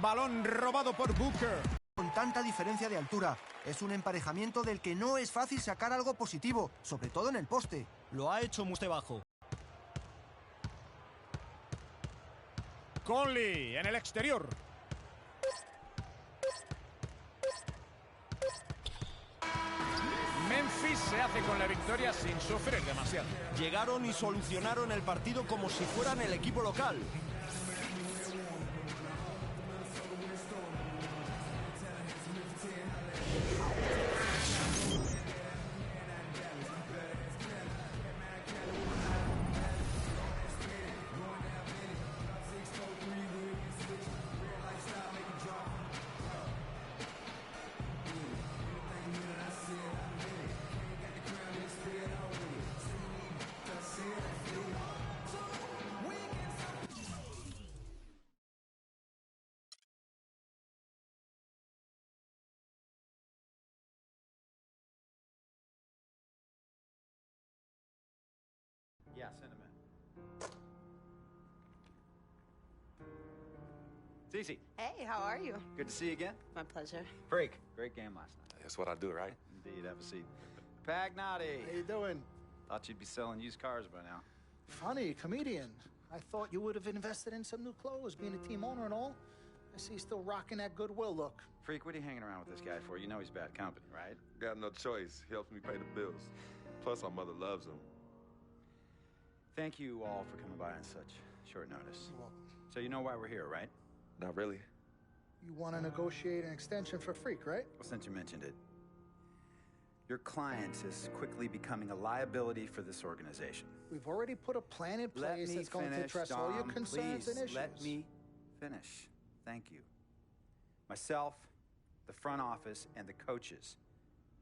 Balón robado por Booker. Con tanta diferencia de altura, es un emparejamiento del que no es fácil sacar algo positivo, sobre todo en el poste. Lo ha hecho muy bajo. Conley en el exterior. Memphis se hace con la victoria sin sufrir demasiado. Llegaron y solucionaron el partido como si fueran el equipo local. Yeah, send him in. Cece. Hey, how are you? Good to see you again. My pleasure. Freak. Great game last night. That's what I do, right? Indeed, have a seat. Pagnotti. How you doing? Thought you'd be selling used cars by now. Funny, comedian. I thought you would have invested in some new clothes, being a team owner and all. I see you still rocking that Goodwill look. Freak, what are you hanging around with this guy for? You know he's bad company, right? Got no choice. He helps me pay the bills. Plus, my mother loves him. Thank you all for coming by on such short notice. You're welcome. So you know why we're here, right? Not really. You want to negotiate an extension for Freak, right? Well, since you mentioned it, your client is quickly becoming a liability for this organization. We've already put a plan in place that's going to address all your concerns please, and issues. Let me finish. Thank you. Myself, the front office, and the coaches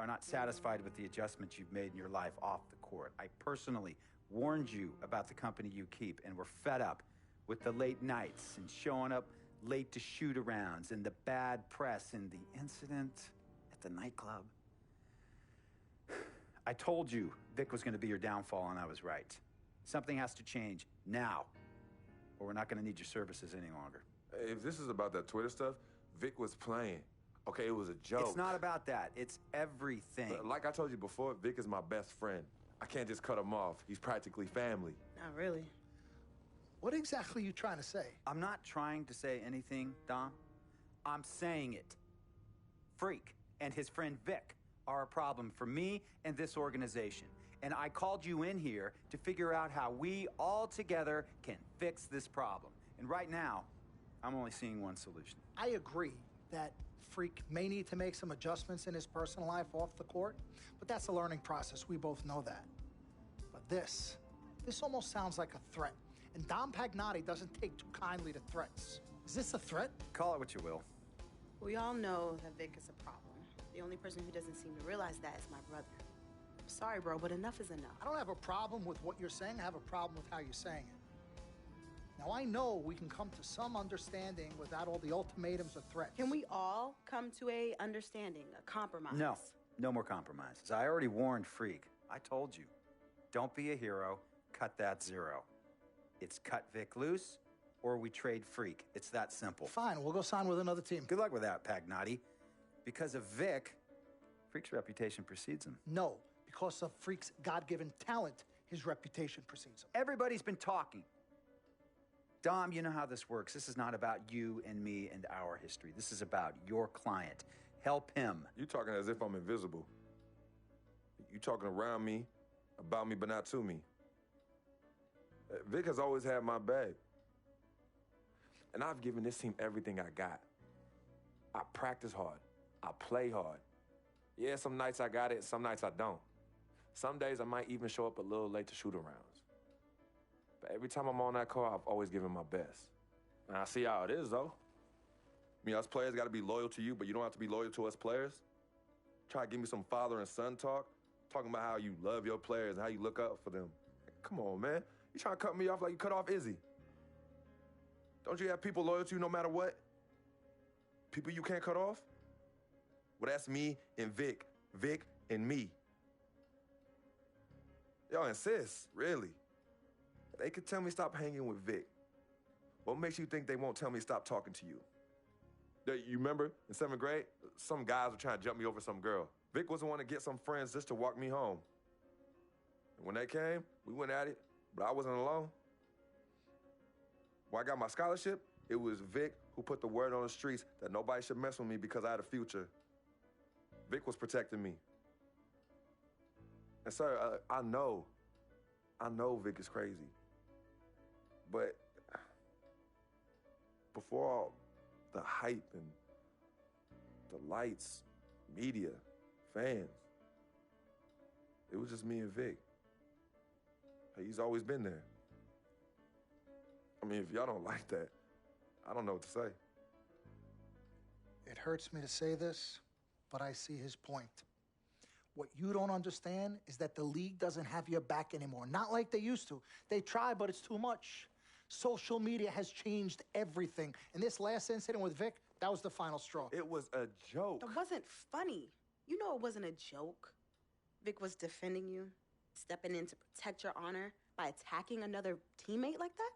are not satisfied with the adjustments you've made in your life off the court. I personally warned you about the company you keep, and we're fed up with the late nights and showing up late to shoot-arounds and the bad press and the incident at the nightclub. I told you Vic was going to be your downfall, and I was right. Something has to change now, or we're not going to need your services any longer. If this is about that Twitter stuff, Vic was playing. Okay, it was a joke. It's not about that. It's everything. Like I told you before, Vic is my best friend. I can't just cut him off. He's practically family. Not really. What exactly are you trying to say? I'm not trying to say anything, Dom. I'm saying it. Freak and his friend Vic are a problem for me and this organization. And I called you in here to figure out how we all together can fix this problem. And right now, I'm only seeing one solution. I agree that Freak may need to make some adjustments in his personal life off the court, but that's a learning process. We both know that. But this almost sounds like a threat. And Dom Pagnotti doesn't take too kindly to threats. Is this a threat? Call it what you will. We all know that Vic is a problem. The only person who doesn't seem to realize that is my brother. I'm sorry, bro, but enough is enough. I don't have a problem with what you're saying. I have a problem with how you're saying it. Now, I know we can come to some understanding without all the ultimatums or threats. Can we all come to a understanding, a compromise? No more compromises. I already warned Freak. I told you. Don't be a hero. Cut that zero. It's cut Vic loose, or we trade Freak. It's that simple. Fine, we'll go sign with another team. Good luck with that, Pagnotti. Because of Vic, Freak's reputation precedes him. No, because of Freak's God-given talent, his reputation precedes him. Everybody's been talking. Dom, you know how this works. This is not about you and me and our history. This is about your client. Help him. You talking as if I'm invisible. You talking around me, about me, but not to me. Vic has always had my back. And I've given this team everything I got. I practice hard. I play hard. Yeah, some nights I got it, some nights I don't. Some days I might even show up a little late to shoot-arounds. But every time I'm on that court, I've always given my best. And I see how it is, though. I mean, us players got to be loyal to you, but you don't have to be loyal to us players. Try to give me some father and son talk, talking about how you love your players and how you look up for them. Come on, man. You trying to cut me off like you cut off Izzy. Don't you have people loyal to you no matter what? People you can't cut off? Well, that's me and Vic. Vic and me. Y'all insist, really. They could tell me stop hanging with Vic. What makes you think they won't tell me stop talking to you? You remember in 7th grade, some guys were trying to jump me over some girl. Vic was the one to get some friends just to walk me home. And when they came, we went at it, but I wasn't alone. When I got my scholarship, it was Vic who put the word on the streets that nobody should mess with me because I had a future. Vic was protecting me. And sir, I know Vic is crazy. But before all the hype and the lights, media, fans, it was just me and Vic. He's always been there. I mean, if y'all don't like that, I don't know what to say. It hurts me to say this, but I see his point. What you don't understand is that the league doesn't have your back anymore. Not like they used to. They try, but it's too much. Social media has changed everything. And this last incident with Vic, that was the final straw. It was a joke. It wasn't funny. You know it wasn't a joke. Vic was defending you, stepping in to protect your honor by attacking another teammate like that?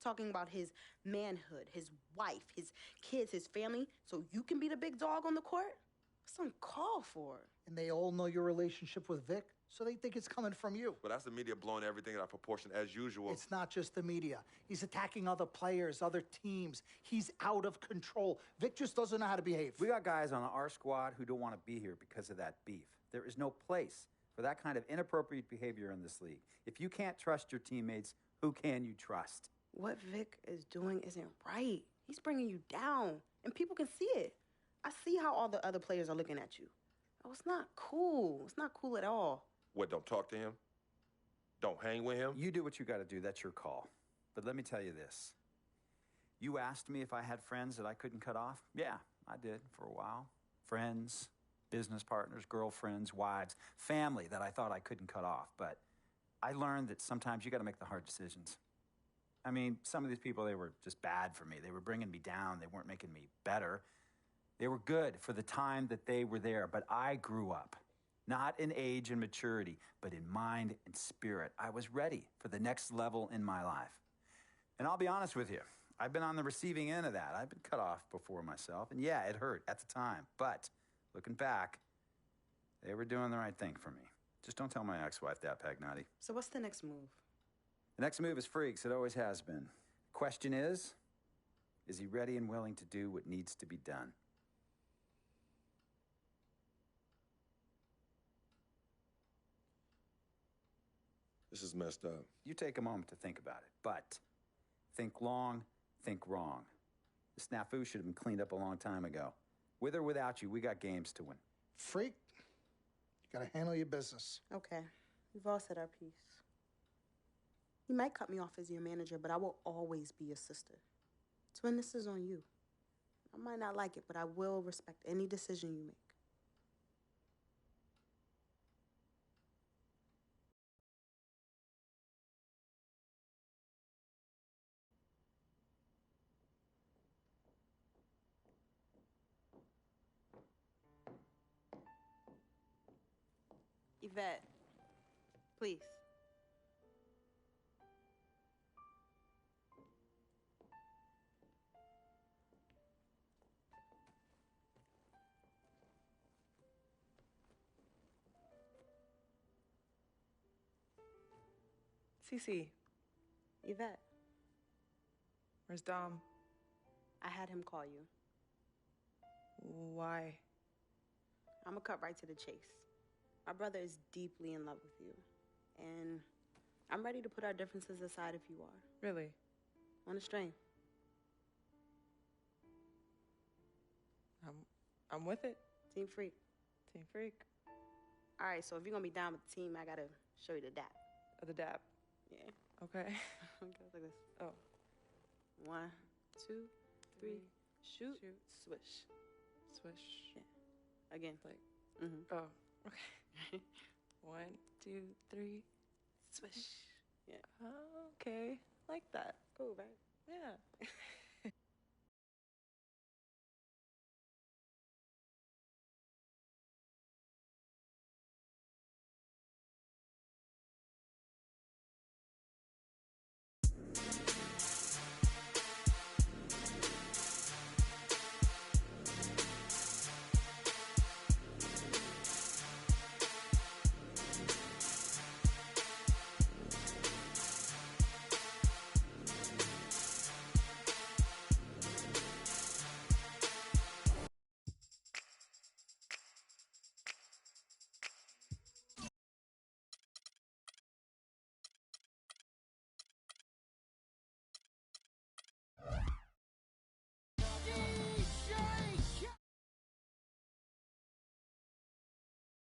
Talking about his manhood, his wife, his kids, his family, so you can be the big dog on the court? That's uncalled for. And they all know your relationship with Vic, so they think it's coming from you. But that's the media blowing everything out of proportion as usual. It's not just the media. He's attacking other players, other teams. He's out of control. Vic just doesn't know how to behave. We got guys on our squad who don't want to be here because of that beef. There is no place for that kind of inappropriate behavior in this league. If you can't trust your teammates, who can you trust? What Vic is doing isn't right. He's bringing you down, and people can see it. I see how all the other players are looking at you. Oh, it's not cool. It's not cool at all. What, don't talk to him? Don't hang with him? You do what you got to do. That's your call. But let me tell you this. You asked me if I had friends that I couldn't cut off? Yeah, I did for a while. Friends, business partners, girlfriends, wives, family that I thought I couldn't cut off. But I learned that sometimes you got to make the hard decisions. I mean, some of these people, they were just bad for me. They were bringing me down. They weren't making me better. They were good for the time that they were there, but I grew up, not in age and maturity, but in mind and spirit. I was ready for the next level in my life. And I'll be honest with you, I've been on the receiving end of that. I've been cut off before myself, and yeah, it hurt at the time. But looking back, they were doing the right thing for me. Just don't tell my ex-wife that, Pagnotti. So what's the next move? The next move is Freaks. It always has been. Question is he ready and willing to do what needs to be done? This is messed up. You take a moment to think about it, but think long, think wrong. The snafu should have been cleaned up a long time ago. With or without you, we got games to win. Freak, you gotta handle your business. Okay, we've all said our piece. You might cut me off as your manager, but I will always be your sister. Twin, this is on you. I might not like it, but I will respect any decision you make. Yvette, please. Cece, Yvette, where's Dom? I had him call you. Why? I'm gonna cut right to the chase. My brother is deeply in love with you, and I'm ready to put our differences aside if you are. Really? On a string. I'm with it. Team Freak. Team Freak. All right, so if you're gonna be down with the team, I gotta show you the dap. The dap. Yeah. Okay. Okay, like this. Oh. 1, 2, 3, shoot, Shoot. swish. Swish. Yeah. Again. Like. Mm-hmm. Oh. Okay. 1, 2, 3. Swish. Yeah. Oh, okay. Like that. Cool, right? Yeah.